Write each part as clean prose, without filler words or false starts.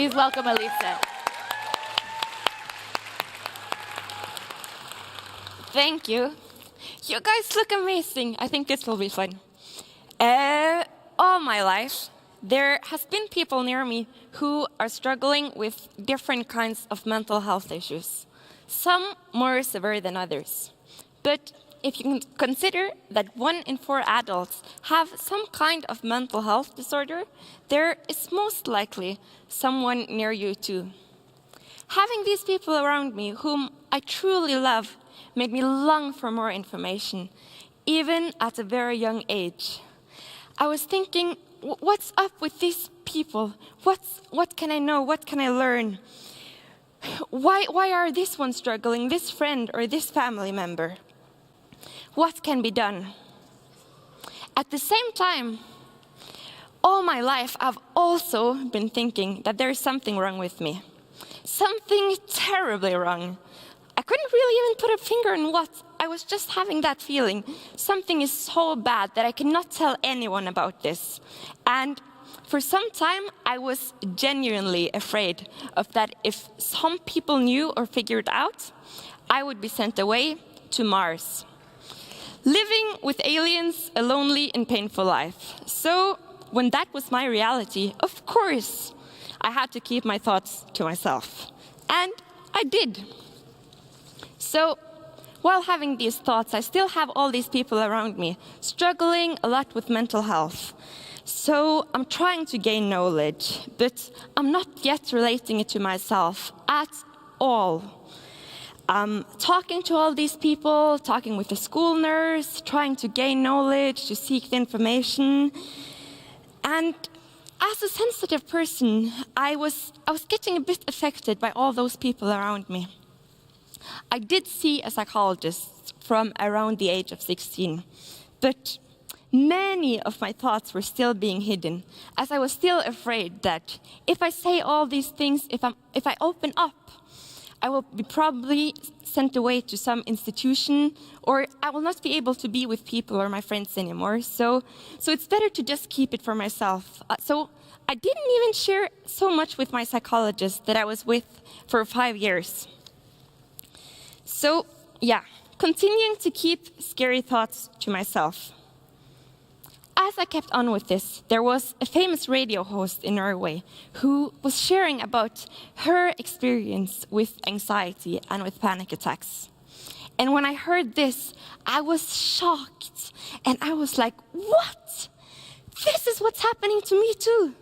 Please welcome Elise. Thank you. You guys look amazing. I think this will be fun. All my life, there has been people near me who are struggling with different kinds of mental health issues, some more severe than others. But if you can consider that 1 in 4 adults have some kind of mental health disorder, there is most likely someone near you too. Having these people around me whom I truly love made me long for more information, even at a very young age. I was thinking, what's up with these people? What can I know? What can I learn? Why are this one struggling, this friend or this family member? What can be done? At the same time, all my life I've also been thinking that there is something wrong with me. Something terribly wrong. I couldn't really even put a finger on what. I was just having that feeling. Something is so bad that I cannot tell anyone about this. And for some time, I was genuinely afraid of that if some people knew or figured out, I would be sent away to Mars. Living with aliens, a lonely and painful life. So when that was my reality, of course, I had to keep my thoughts to myself. And I did. So, while having these thoughts, I still have all these people around me, struggling a lot with mental health. So, I'm trying to gain knowledge, but I'm not yet relating it to myself at all. Talking to all these people, talking with the school nurse, trying to gain knowledge, to seek the information. And as a sensitive person, I was getting a bit affected by all those people around me. I did see a psychologist from around the age of 16, but many of my thoughts were still being hidden, as I was still afraid that if I say all these things, if I open up, I will be probably sent away to some institution, or I will not be able to be with people or my friends anymore. So it's better to just keep it for myself. So I didn't even share so much with my psychologist that I was with for 5 years. So, yeah, continuing to keep scary thoughts to myself. As I kept on with this, there was a famous radio host in Norway who was sharing about her experience with anxiety and with panic attacks. And when I heard this, I was shocked. And I was like, what? This is what's happening to me too.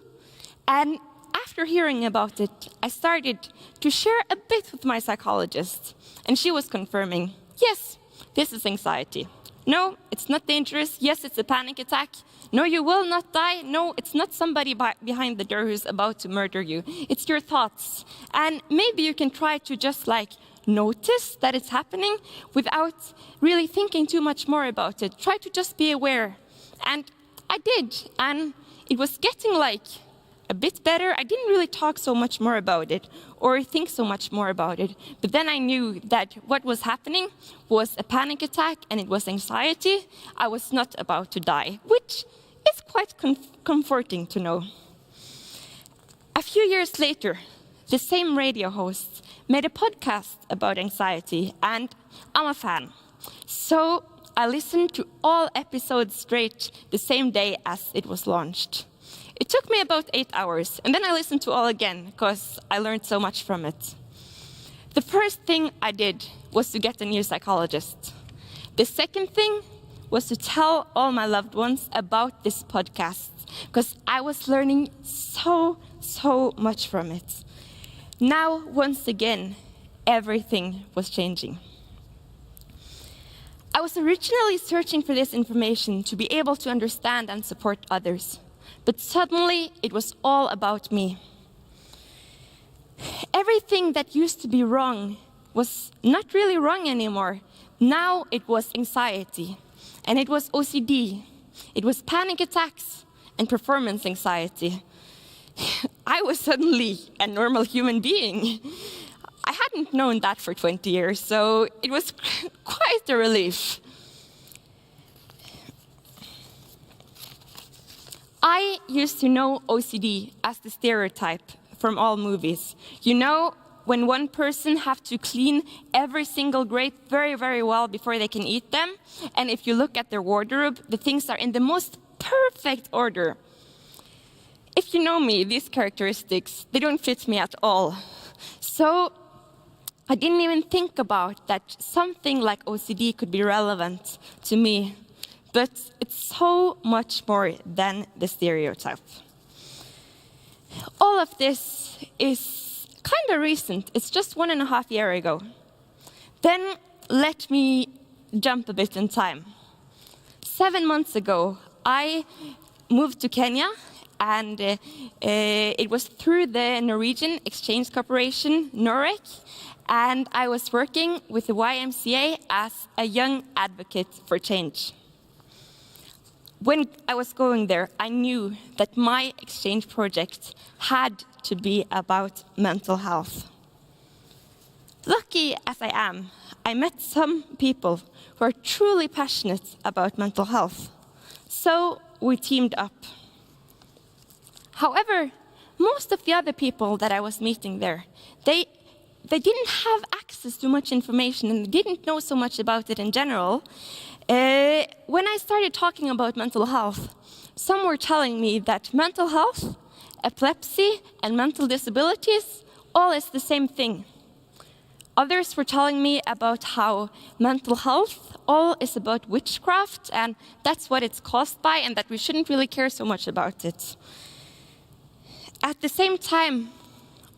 And after hearing about it, I started to share a bit with my psychologist. And she was confirming, yes, this is anxiety. No, it's not dangerous. Yes, it's a panic attack. No, you will not die. No, it's not somebody behind the door who's about to murder you. It's your thoughts. And maybe you can try to just notice that it's happening without really thinking too much more about it. Try to just be aware. And I did. And it was getting a bit better. I didn't really talk so much more about it or think so much more about it. But then I knew that what was happening was a panic attack and it was anxiety. I was not about to die, which is quite comforting to know. A few years later, the same radio host made a podcast about anxiety, and I'm a fan. So I listened to all episodes straight the same day as it was launched. It took me about 8 hours, and then I listened to all again, because I learned so much from it. The first thing I did was to get a new psychologist. The second thing was to tell all my loved ones about this podcast, because I was learning so much from it. Now, once again, everything was changing. I was originally searching for this information to be able to understand and support others. But suddenly, it was all about me. Everything that used to be wrong was not really wrong anymore. Now it was anxiety, and it was OCD. It was panic attacks and performance anxiety. I was suddenly a normal human being. I hadn't known that for 20 years, so it was quite a relief. I used to know OCD as the stereotype from all movies. You know, when one person have to clean every single grape very, very well before they can eat them, and if you look at their wardrobe, the things are in the most perfect order. If you know me, these characteristics, they don't fit me at all. So I didn't even think about that something like OCD could be relevant to me, but it's so much more than the stereotype. All of this is kind of recent. It's just 1.5 years ago. Then let me jump a bit in time. 7 months ago, I moved to Kenya, and it was through the Norwegian Exchange Corporation, NOREC, and I was working with the YMCA as a young advocate for change. When I was going there, I knew that my exchange project had to be about mental health. Lucky as I am, I met some people who are truly passionate about mental health. So we teamed up. However, most of the other people that I was meeting there, they didn't have access to much information and didn't know so much about it in general. When I started talking about mental health, some were telling me that mental health, epilepsy, and mental disabilities all is the same thing. Others were telling me about how mental health all is about witchcraft, and that's what it's caused by, and that we shouldn't really care so much about it. At the same time,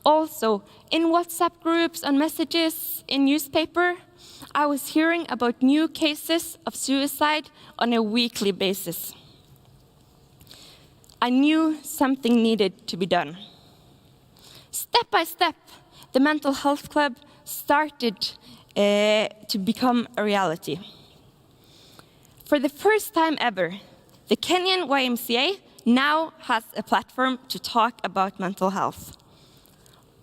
also, in WhatsApp groups and messages, in newspaper, I was hearing about new cases of suicide on a weekly basis. I knew something needed to be done. Step by step, the Mental Health Club started to become a reality. For the first time ever, the Kenyan YMCA now has a platform to talk about mental health.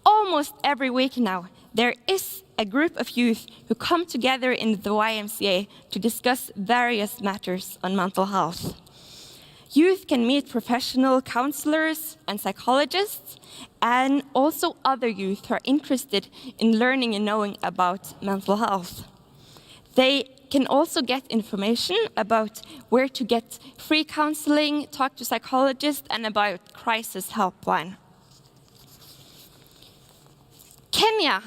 Almost every week now, there is a group of youth who come together in the YMCA to discuss various matters on mental health. Youth can meet professional counselors and psychologists, and also other youth who are interested in learning and knowing about mental health. They can also get information about where to get free counseling, talk to psychologists, and about crisis helpline. Kenya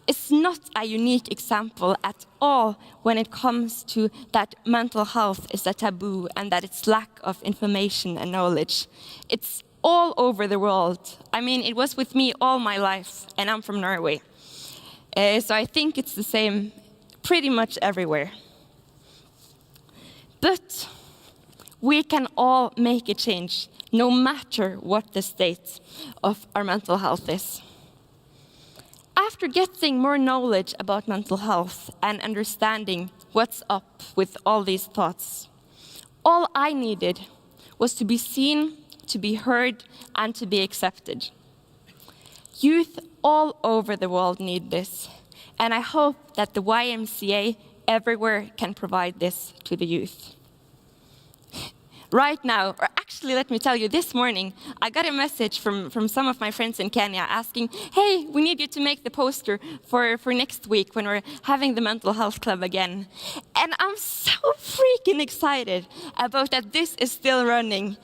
is not a unique example at all when it comes to that mental health is a taboo and that it's lack of information and knowledge. It's all over the world. I mean, it was with me all my life, and I'm from Norway. So I think it's the same pretty much everywhere. But we can all make a change, no matter what the state of our mental health is. After getting more knowledge about mental health and understanding what's up with all these thoughts, all I needed was to be seen, to be heard, and to be accepted. Youth all over the world need this, and I hope that the YMCA everywhere can provide this to the youth. Right now, or actually let me tell you, this morning, I got a message from some of my friends in Kenya asking, hey, we need you to make the poster for next week when we're having the Mental Health Club again. And I'm so freaking excited about that this is still running.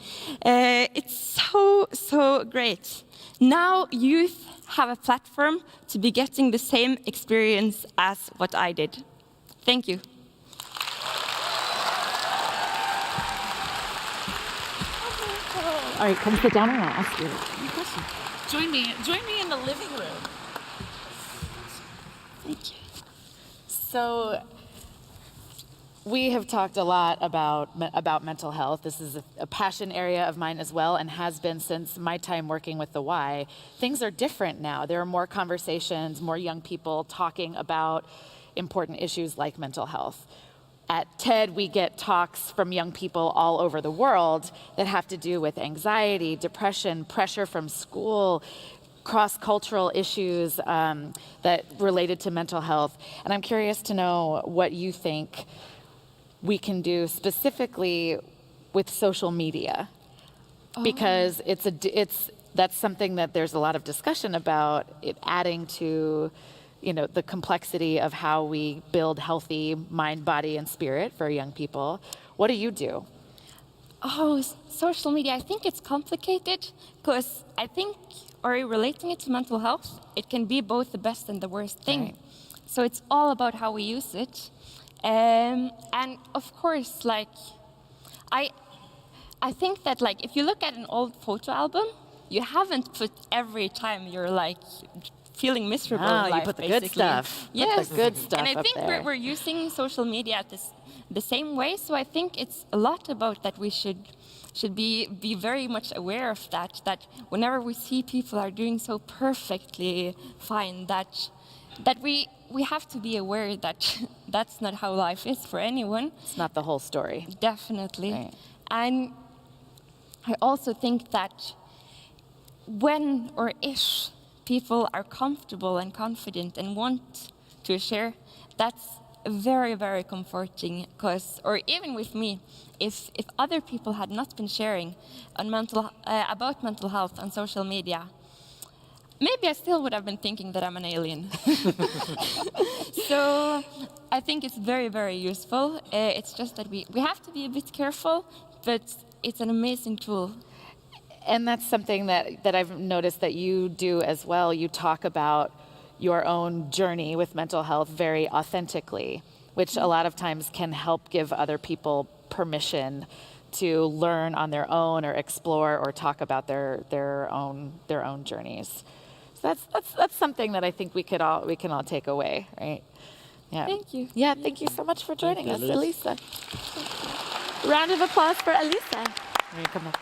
It's so great. Now youth have a platform to be getting the same experience as what I did. Thank you. All right, come sit down and I'll ask you a question. Join me in the living room. Thank you. So we have talked a lot about mental health. This is a passion area of mine as well, and has been since my time working with the Y. Things are different now. There are more conversations, more young people talking about important issues like mental health. At TED, we get talks from young people all over the world that have to do with anxiety, depression, pressure from school, cross-cultural issues that related to mental health. And I'm curious to know what you think we can do specifically with social media, because that's something that there's a lot of discussion about, it adding to, the complexity of how we build healthy mind, body, and spirit for young people. What do you do? Oh, social media, I think it's complicated because I think, or relating it to mental health, it can be both the best and the worst thing. Right. So it's all about how we use it. And of course, like, I think that, like, if you look at an old photo album, you haven't put every time you're, like, feeling miserable in life, you put the basically. good stuff. Yes. Put the good stuff and I up think there. we're using social media the same way, so I think it's a lot about that we should be very much aware of that whenever we see people are doing so perfectly fine, that we have to be aware that that's not how life is for anyone. It's not the whole story. Definitely. Right. And I also think that when or if people are comfortable and confident and want to share, that's very, very comforting. Or even with me, if other people had not been sharing on about mental health on social media, maybe I still would have been thinking that I'm an alien. So I think it's very, very useful. It's just that we have to be a bit careful, but it's an amazing tool. And that's something that I've noticed that you do as well. You talk about your own journey with mental health very authentically, which a lot of times can help give other people permission to learn on their own or explore or talk about their own journeys. So that's something that I think we can all take away, right? Yeah. Thank you. Yeah, thank you so much for joining us, Elise. Elise. Round of applause for Elise. Come on.